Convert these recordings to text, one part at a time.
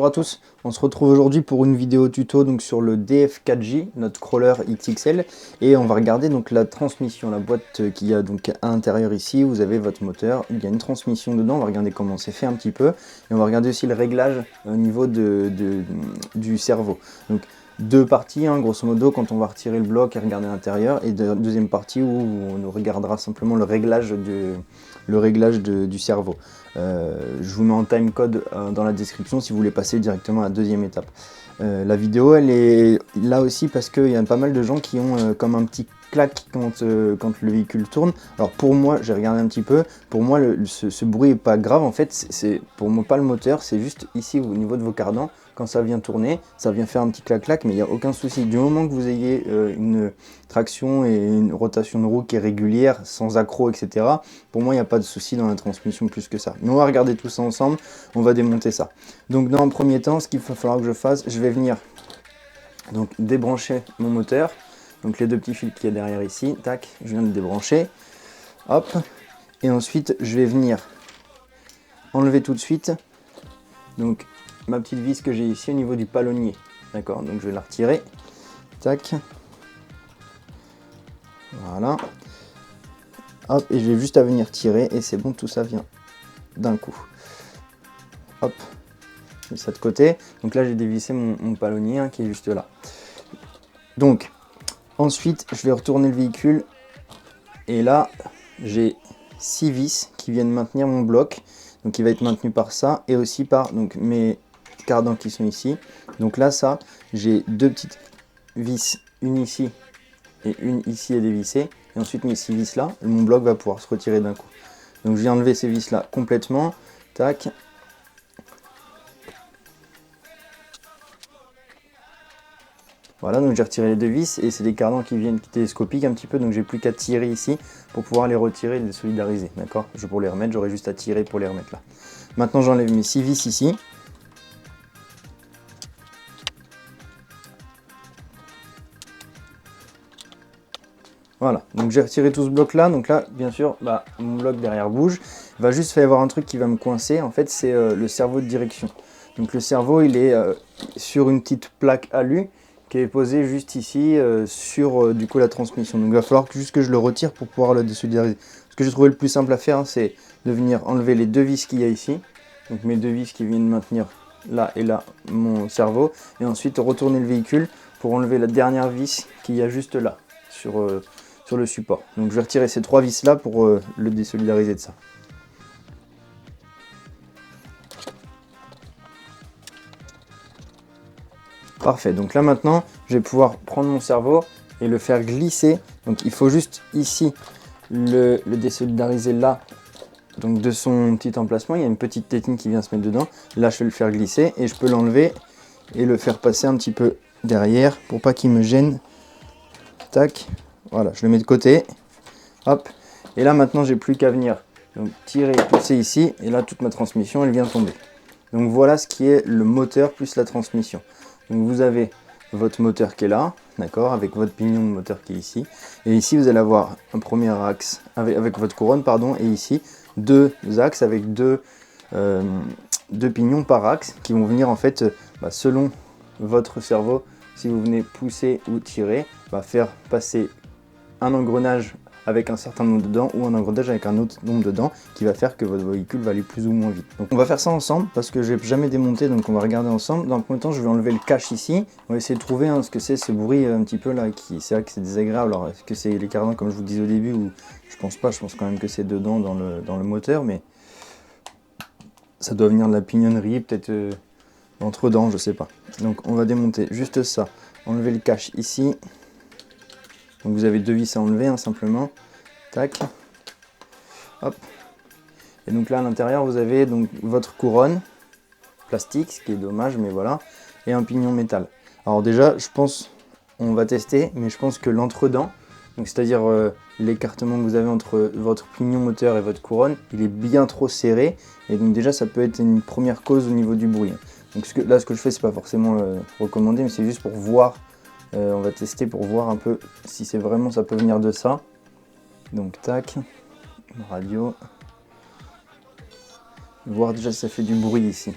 Bonjour à tous, on se retrouve aujourd'hui pour une vidéo tuto donc sur le DF4J, notre crawler XXL, et on va regarder donc la transmission, la boîte qu'il y a donc à l'intérieur ici. Vous avez votre moteur, il y a une transmission dedans, on va regarder comment c'est fait un petit peu, et on va regarder aussi le réglage au niveau du cerveau. Donc deux parties, hein, grosso modo, quand on va retirer le bloc et regarder l'intérieur, et deuxième partie où on regardera simplement le réglage du cerveau. Je vous mets en timecode dans la description si vous voulez passer directement à la deuxième étape. La vidéo elle est là aussi parce qu'il y a pas mal de gens qui ont comme un petit clac quand le véhicule tourne. Alors pour moi, j'ai regardé un petit peu, pour moi ce bruit est pas grave en fait, c'est pour moi pas le moteur, c'est juste ici au niveau de vos cardans, quand ça vient tourner, ça vient faire un petit clac-clac, mais il n'y a aucun souci. Du moment que vous ayez une traction et une rotation de roue qui est régulière, sans accroc, etc., pour moi il n'y a pas de souci dans la transmission plus que ça. Mais on va regarder tout ça ensemble, on va démonter ça. Donc dans un premier temps, ce qu'il va falloir que je fasse, je vais venir donc débrancher mon moteur. Donc les deux petits fils qu'il y a derrière ici, tac, je viens de débrancher, hop, et ensuite je vais venir enlever tout de suite donc ma petite vis que j'ai ici au niveau du palonnier, d'accord, donc je vais la retirer, tac, voilà, hop, et je vais juste à venir tirer et c'est bon, tout ça vient d'un coup, hop, je mets ça de côté, donc là j'ai dévissé mon palonnier hein, qui est juste là, donc ensuite je vais retourner le véhicule et là j'ai 6 vis qui viennent maintenir mon bloc, donc il va être maintenu par ça et aussi par donc mes cardans qui sont ici. Donc là ça, j'ai deux petites vis, une ici et une ici à dévisser, et ensuite mes 6 vis là, mon bloc va pouvoir se retirer d'un coup. Donc je viens enlever ces vis là complètement, tac. Voilà, donc j'ai retiré les deux vis et c'est des cardans qui viennent télescopiques un petit peu, donc j'ai plus qu'à tirer ici pour pouvoir les retirer et les solidariser, d'accord. Pour les remettre, j'aurai juste à tirer pour les remettre là. Maintenant j'enlève mes 6 vis ici. Voilà, donc j'ai retiré tout ce bloc là, donc là bien sûr mon bloc derrière bouge, il va juste y avoir un truc qui va me coincer, en fait c'est le cerveau de direction. Donc le cerveau il est sur une petite plaque alu qui est posée juste ici sur du coup la transmission. Donc il va falloir juste que je le retire pour pouvoir le désolidariser. Ce que j'ai trouvé le plus simple à faire, hein, c'est de venir enlever les deux vis qu'il y a ici, donc mes deux vis qui viennent maintenir là et là mon cerveau, et ensuite retourner le véhicule pour enlever la dernière vis qu'il y a juste là sur le support. Donc je vais retirer ces trois vis là pour le désolidariser de ça. Parfait, donc là maintenant je vais pouvoir prendre mon cerveau et le faire glisser. Donc il faut juste ici le désolidariser là, donc de son petit emplacement, il y a une petite tétine qui vient se mettre dedans. Là je vais le faire glisser et je peux l'enlever et le faire passer un petit peu derrière pour pas qu'il me gêne. Tac, voilà, je le mets de côté. Hop, et là maintenant j'ai plus qu'à venir donc, tirer, pousser ici, et là toute ma transmission elle vient tomber. Donc voilà ce qui est le moteur plus la transmission. Donc vous avez votre moteur qui est là, d'accord, avec votre pignon de moteur qui est ici, et ici vous allez avoir un premier axe avec votre couronne, pardon, et ici deux axes avec deux pignons par axe qui vont venir en fait selon votre cerveau, si vous venez pousser ou tirer, faire passer un engrenage avec un certain nombre dedans ou un engrenage avec un autre nombre dedans qui va faire que votre véhicule va aller plus ou moins vite. Donc on va faire ça ensemble parce que je n'ai jamais démonté, donc on va regarder ensemble. Dans le premier temps je vais enlever le cache ici, on va essayer de trouver ce que c'est ce bruit un petit peu là, c'est vrai que c'est désagréable. Alors est-ce que c'est les cardans comme je vous disais au début ou je pense pas, je pense quand même que c'est dedans dans le moteur, mais ça doit venir de la pignonnerie, peut-être entre dents, je sais pas. Donc on va démonter juste ça, enlever le cache ici. Donc vous avez deux vis à enlever simplement, tac, hop, et donc là à l'intérieur vous avez donc votre couronne plastique, ce qui est dommage mais voilà, et un pignon métal. Alors déjà je pense, on va tester, mais je pense que l'entre-dents, donc c'est-à-dire l'écartement que vous avez entre votre pignon moteur et votre couronne, il est bien trop serré, et donc déjà ça peut être une première cause au niveau du bruit. Donc là ce que je fais c'est pas forcément recommandé, mais c'est juste pour voir. On va tester pour voir un peu si c'est vraiment ça peut venir de ça. Donc tac, radio. Voir déjà si ça fait du bruit ici.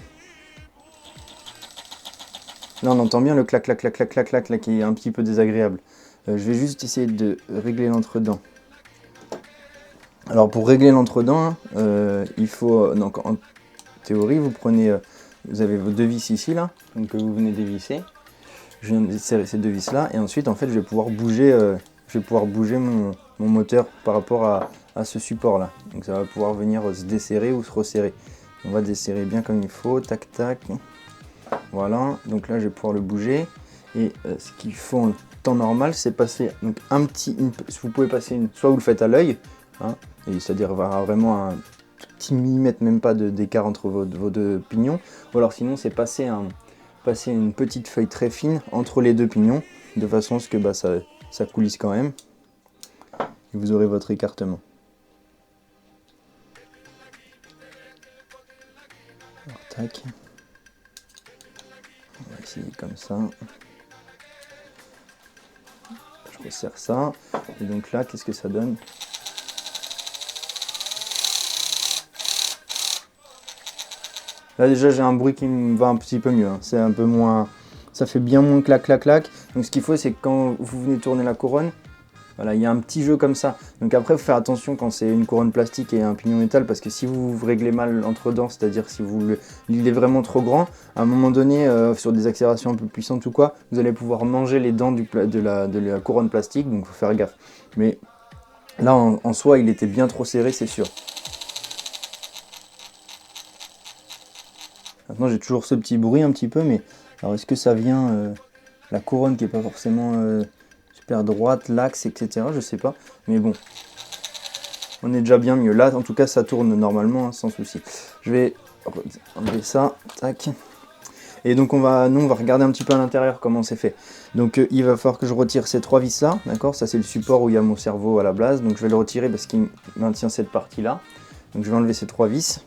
Là, on entend bien le clac, clac, clac, clac, clac, clac, là, qui est un petit peu désagréable. Je vais juste essayer de régler l'entre-dents. Alors, pour régler l'entre-dents, il faut... donc, en théorie, vous prenez... vous avez vos deux vis ici, là, donc que vous venez dévisser. Je viens de serrer ces deux vis-là, et ensuite, en fait, je vais pouvoir bouger, mon moteur par rapport à ce support-là. Donc, ça va pouvoir venir se desserrer ou se resserrer. On va desserrer bien comme il faut, tac, tac. Voilà, donc là je vais pouvoir le bouger. Et ce qu'il faut en temps normal, c'est passer donc vous pouvez passer soit vous le faites à l'œil, hein, c'est-à-dire vraiment un petit millimètre, même pas d'écart entre vos deux pignons, ou alors sinon c'est passer une petite feuille très fine entre les deux pignons, de façon à ce que ça coulisse quand même, et vous aurez votre écartement. Alors, tac. On va essayer comme ça. Je resserre ça. Et donc là, qu'est-ce que ça donne? Là déjà j'ai un bruit qui me va un petit peu mieux. Hein. C'est un peu moins... Ça fait bien moins clac clac clac. Donc ce qu'il faut c'est que quand vous venez tourner la couronne, voilà, il y a un petit jeu comme ça. Donc après, il faut faire attention quand c'est une couronne plastique et un pignon métal, parce que si vous réglez mal l'entre-dents, c'est-à-dire si il est vraiment trop grand, à un moment donné, sur des accélérations un peu puissantes ou quoi, vous allez pouvoir manger les dents de la couronne plastique, donc il faut faire gaffe. Mais là, en soi, il était bien trop serré, c'est sûr. Maintenant, j'ai toujours ce petit bruit un petit peu, mais alors est-ce que ça vient la couronne qui n'est pas forcément super droite, l'axe, etc. Je sais pas, mais bon. On est déjà bien mieux. Là, en tout cas, ça tourne normalement, hein, sans souci. Je vais enlever ça. Tac. Et donc, on va regarder un petit peu à l'intérieur comment c'est fait. Donc, il va falloir que je retire ces trois vis là. D'accord? Ça, c'est le support où il y a mon cerveau à la base. Donc, je vais le retirer parce qu'il maintient cette partie-là. Donc, je vais enlever ces trois vis.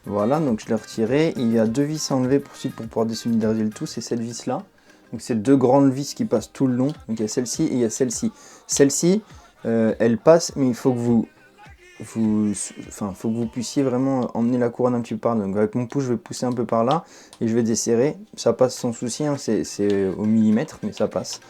Voilà, donc je l'ai retiré. Il y a deux vis à enlever pour pouvoir désolidifier le tout. C'est cette vis-là. Donc c'est deux grandes vis qui passent tout le long. Donc il y a celle-ci et il y a celle-ci. Celle-ci, elle passe, mais il faut que vous puissiez vraiment emmener la couronne un petit peu par là. Donc avec mon pouce, je vais pousser un peu par là et je vais desserrer. Ça passe sans souci, hein, c'est au millimètre, mais ça passe.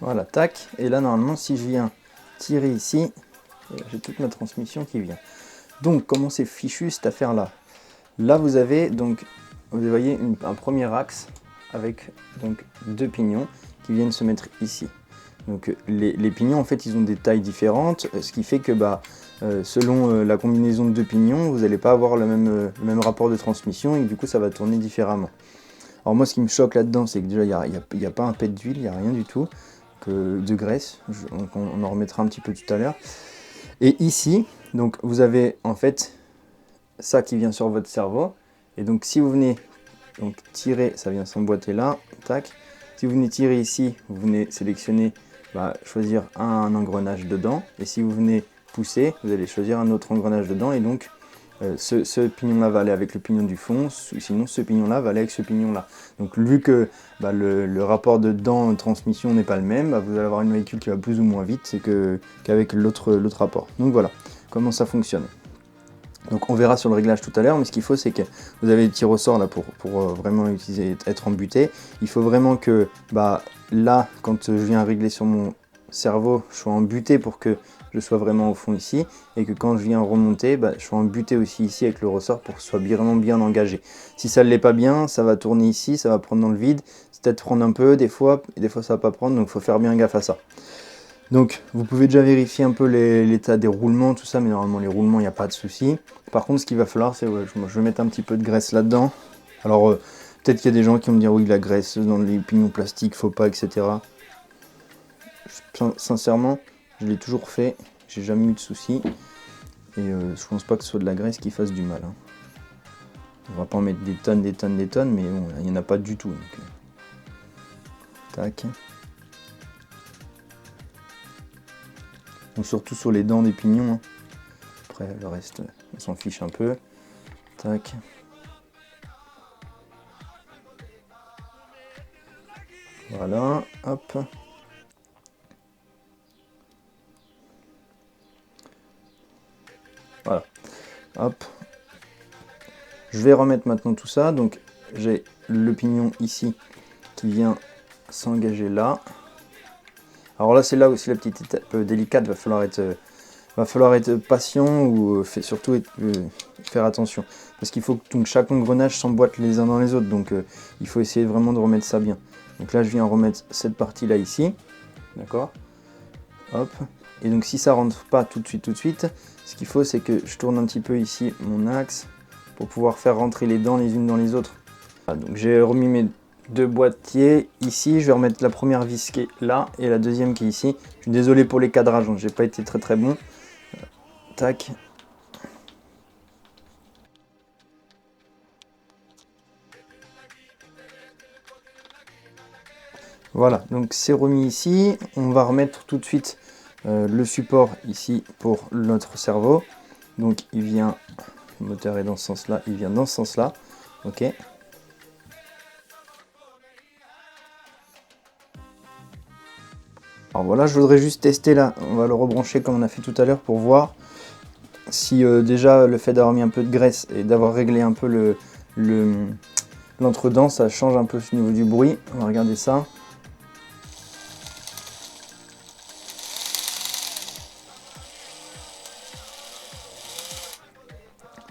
Voilà, tac. Et là, normalement, si je viens tirer ici, j'ai toute ma transmission qui vient. Donc, comment c'est fichu cette affaire-là? Là, vous avez donc, vous voyez un premier axe avec donc deux pignons qui viennent se mettre ici. Donc, les pignons, en fait, ils ont des tailles différentes, ce qui fait que selon la combinaison de deux pignons, vous n'allez pas avoir le même rapport de transmission et du coup, ça va tourner différemment. Alors moi, ce qui me choque là-dedans, c'est que déjà, il n'y a pas un pet d'huile, il n'y a rien du tout, de graisse. On en remettra un petit peu tout à l'heure. Et ici, donc vous avez en fait ça qui vient sur votre cerveau. Et donc si vous venez donc tirer, ça vient s'emboîter là, tac. Si vous venez tirer ici, vous venez sélectionner, choisir un engrenage dedans. Et si vous venez pousser, vous allez choisir un autre engrenage dedans. Et donc ce pignon-là va aller avec le pignon du fond, sinon ce pignon-là va aller avec ce pignon-là. Donc vu que le rapport de dents-transmission n'est pas le même, vous allez avoir une véhicule qui va plus ou moins vite qu'avec l'autre rapport. Donc voilà comment ça fonctionne. Donc on verra sur le réglage tout à l'heure, mais ce qu'il faut c'est que vous avez des petits ressorts là pour vraiment être embuté. Il faut vraiment que là, quand je viens régler sur mon cerveau, je sois embuté pour que je sois vraiment au fond ici, et que quand je viens remonter, je sois embuté aussi ici avec le ressort pour que ce soit vraiment bien engagé. Si ça ne l'est pas bien, ça va tourner ici, ça va prendre dans le vide, c'est peut-être prendre un peu, des fois ça va pas prendre, donc il faut faire bien gaffe à ça. Donc vous pouvez déjà vérifier un peu l'état des roulements, tout ça, mais normalement les roulements, il n'y a pas de souci. Par contre, ce qu'il va falloir, c'est, je vais mettre un petit peu de graisse là-dedans. Alors peut-être qu'il y a des gens qui vont me dire, oui, la graisse dans les pignons plastiques, faut pas, etc. Sincèrement, je l'ai toujours fait, j'ai jamais eu de soucis. Et je pense pas que ce soit de la graisse qui fasse du mal. Hein. On va pas en mettre des tonnes, mais bon, il n'y en a pas du tout. Donc, tac. Donc surtout sur les dents des pignons. Hein. Après le reste, on s'en fiche un peu. Tac. Voilà, hop. Voilà. Hop. Je vais remettre maintenant tout ça. Donc j'ai le pignon ici qui vient s'engager là. Alors là, c'est là aussi la petite étape délicate. Va falloir être patient ou surtout faire attention. Parce qu'il faut que chaque engrenage s'emboîte les uns dans les autres. Donc il faut essayer vraiment de remettre ça bien. Donc là, je viens remettre cette partie-là ici. D'accord. Hop. Et donc si ça rentre pas tout de suite, ce qu'il faut, c'est que je tourne un petit peu ici mon axe pour pouvoir faire rentrer les dents les unes dans les autres. Voilà, donc j'ai remis mes deux boîtiers ici. Je vais remettre la première vis qui est là et la deuxième qui est ici. Je suis désolé pour les cadrages, hein, j'ai pas été très bon. Tac. Voilà, donc c'est remis ici. On va remettre tout de suite le support ici pour notre cerveau. Donc il vient, le moteur est dans ce sens-là, il vient dans ce sens-là. Ok. Alors voilà, je voudrais juste tester là. On va le rebrancher comme on a fait tout à l'heure pour voir si déjà le fait d'avoir mis un peu de graisse et d'avoir réglé un peu l'entredent, ça change un peu au niveau du bruit. On va regarder ça.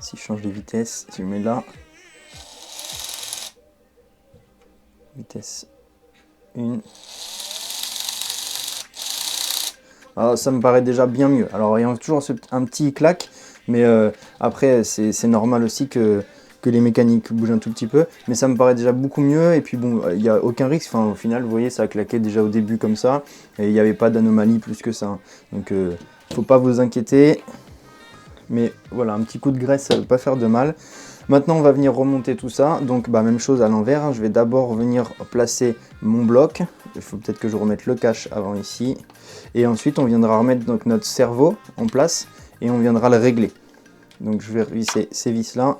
Si je change de vitesse, si je mets là, vitesse 1. Alors, ça me paraît déjà bien mieux. Alors il y a toujours un petit clac, mais après c'est normal aussi que les mécaniques bougent un tout petit peu, mais ça me paraît déjà beaucoup mieux. Et puis bon, il n'y a aucun risque. Enfin, au final, vous voyez, ça a claqué déjà au début comme ça, et il n'y avait pas d'anomalie plus que ça. Donc faut pas vous inquiéter. Mais voilà, un petit coup de graisse, ça ne veut pas faire de mal. Maintenant, on va venir remonter tout ça. Donc, même chose à l'envers. Hein. Je vais d'abord venir placer mon bloc. Il faut peut-être que je remette le cache avant ici. Et ensuite, on viendra remettre donc, notre cerveau en place et on viendra le régler. Donc, je vais visser ces vis-là.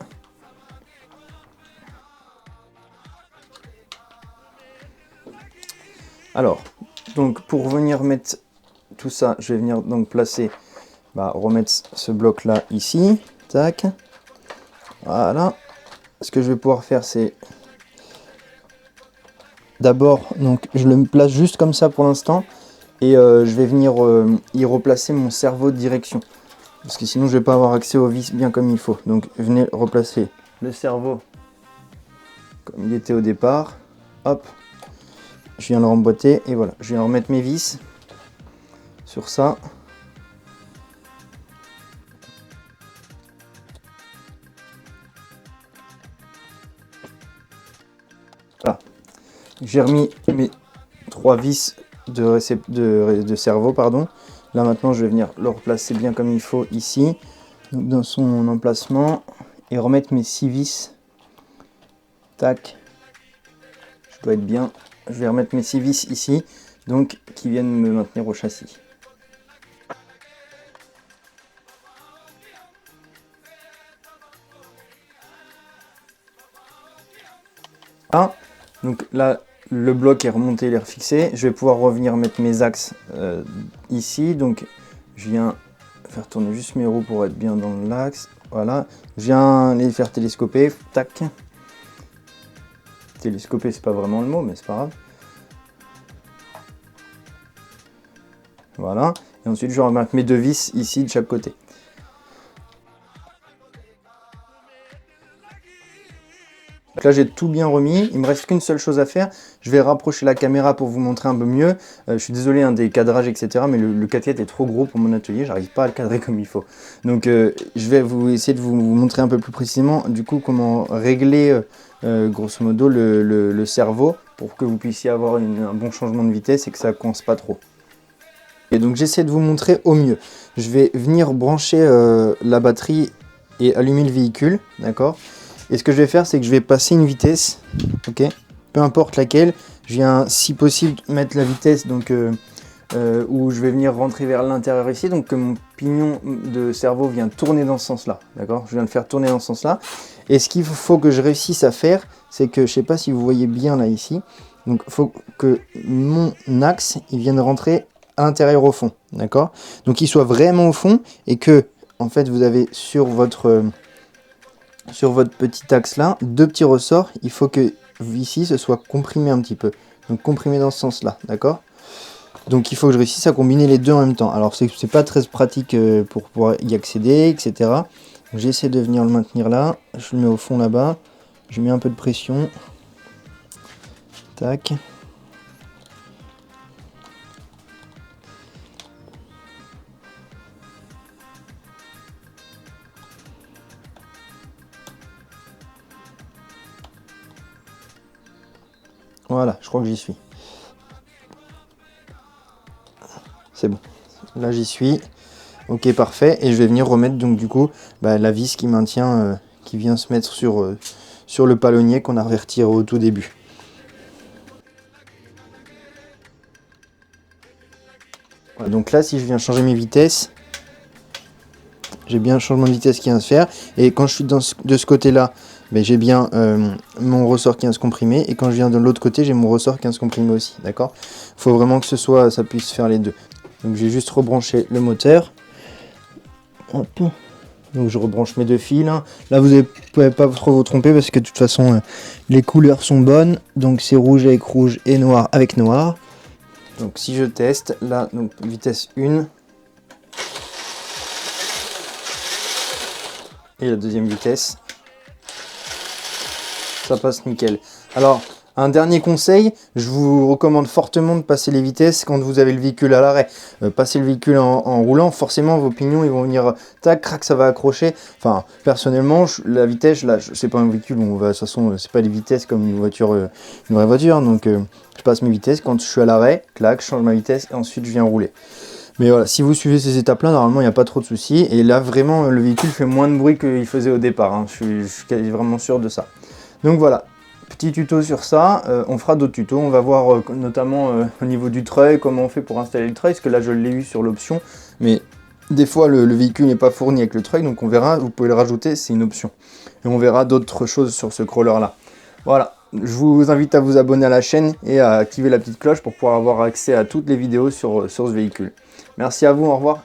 Alors, donc pour venir mettre tout ça, je vais venir donc placer... remettre ce bloc là ici, tac, voilà. Ce que je vais pouvoir faire, c'est d'abord, donc je le place juste comme ça pour l'instant, et je vais venir y replacer mon cerveau de direction, parce que sinon je vais pas avoir accès aux vis bien comme il faut. Donc venez replacer le cerveau comme il était au départ, hop, je viens le remboîter, et voilà, je viens remettre mes vis sur ça. Voilà. J'ai remis mes 3 vis de cerveau, pardon. Là maintenant je vais venir le replacer bien comme il faut ici, donc dans son emplacement, et remettre mes 6 vis. Tac. Je dois être bien. Je vais remettre mes 6 vis ici, donc qui viennent me maintenir au châssis. Ah, donc là le bloc est remonté, il est refixé. Je vais pouvoir revenir mettre mes axes ici. Donc je viens faire tourner juste mes roues pour être bien dans l'axe. Voilà. Je viens les faire télescoper. Tac. Télescoper, c'est pas vraiment le mot, mais c'est pas grave. Voilà. Et ensuite, je vais remettre mes 2 vis ici de chaque côté. Donc là j'ai tout bien remis, il me reste qu'une seule chose à faire, je vais rapprocher la caméra pour vous montrer un peu mieux. Je suis désolé des cadrages etc, mais le 4x est trop gros pour mon atelier, j'arrive pas à le cadrer comme il faut. Donc je vais essayer de vous montrer un peu plus précisément du coup comment régler grosso modo le cerveau pour que vous puissiez avoir un bon changement de vitesse et que ça ne coince pas trop. Et donc j'essaie de vous montrer au mieux. Je vais venir brancher la batterie et allumer le véhicule, d'accord ? Et ce que je vais faire, c'est que je vais passer une vitesse, ok, peu importe laquelle. Je viens, si possible, mettre la vitesse donc, où je vais venir rentrer vers l'intérieur ici, donc que mon pignon de cerveau vient tourner dans ce sens-là, d'accord. Je viens de faire tourner dans ce sens-là. Et ce qu'il faut que je réussisse à faire, c'est que, je ne sais pas si vous voyez bien là ici, donc il faut que mon axe, il vienne rentrer à l'intérieur au fond, d'accord. Donc il soit vraiment au fond et que en fait, vous avez sur votre petit axe là, 2 petits ressorts. Il faut que ici, ce soit comprimé un petit peu. Donc comprimé dans ce sens-là, d'accord? Donc il faut que je réussisse à combiner les deux en même temps. Alors c'est pas très pratique pour pouvoir y accéder, etc. J'essaie de venir le maintenir là. Je le mets au fond là-bas. Je mets un peu de pression. Tac. Voilà, je crois que j'y suis. C'est bon. Là j'y suis. Ok, parfait. Et je vais venir remettre donc du coup la vis qui maintient, qui vient se mettre sur le palonnier qu'on a retiré au tout début. Voilà, donc là, si je viens changer mes vitesses, j'ai bien un changement de vitesse qui vient se faire. Et quand je suis de ce côté-là, j'ai bien mon ressort qui vient se comprimer. Et quand je viens de l'autre côté, j'ai mon ressort qui vient se comprimer aussi. D'accord? Il faut vraiment que ça puisse faire les deux. Donc j'ai juste rebranché le moteur. Hop. Donc je rebranche mes deux fils. Là, vous ne pouvez pas trop vous tromper parce que de toute façon, les couleurs sont bonnes. Donc c'est rouge avec rouge et noir avec noir. Donc si je teste, là, donc vitesse 1. Et la deuxième vitesse. Ça passe nickel. Alors, un dernier conseil, je vous recommande fortement de passer les vitesses quand vous avez le véhicule à l'arrêt. Passer le véhicule en roulant, forcément vos pignons ils vont venir, tac, crac, ça va accrocher. Enfin, personnellement, la vitesse, là, c'est pas un véhicule où on va, de toute façon, c'est pas des vitesses comme une voiture, une vraie voiture. Donc, je passe mes vitesses. Quand je suis à l'arrêt, clac, je change ma vitesse et ensuite je viens rouler. Mais voilà, si vous suivez ces étapes-là, normalement, il n'y a pas trop de soucis. Et là, vraiment, le véhicule fait moins de bruit qu'il faisait au départ. Hein. Je suis vraiment sûr de ça. Donc voilà, petit tuto sur ça. On fera d'autres tutos. On va voir notamment au niveau du treuil, comment on fait pour installer le treuil. Parce que là, je l'ai eu sur l'option. Mais des fois, le véhicule n'est pas fourni avec le treuil. Donc on verra, vous pouvez le rajouter, c'est une option. Et on verra d'autres choses sur ce crawler-là. Voilà. Je vous invite à vous abonner à la chaîne et à activer la petite cloche pour pouvoir avoir accès à toutes les vidéos sur ce véhicule. Merci à vous, au revoir.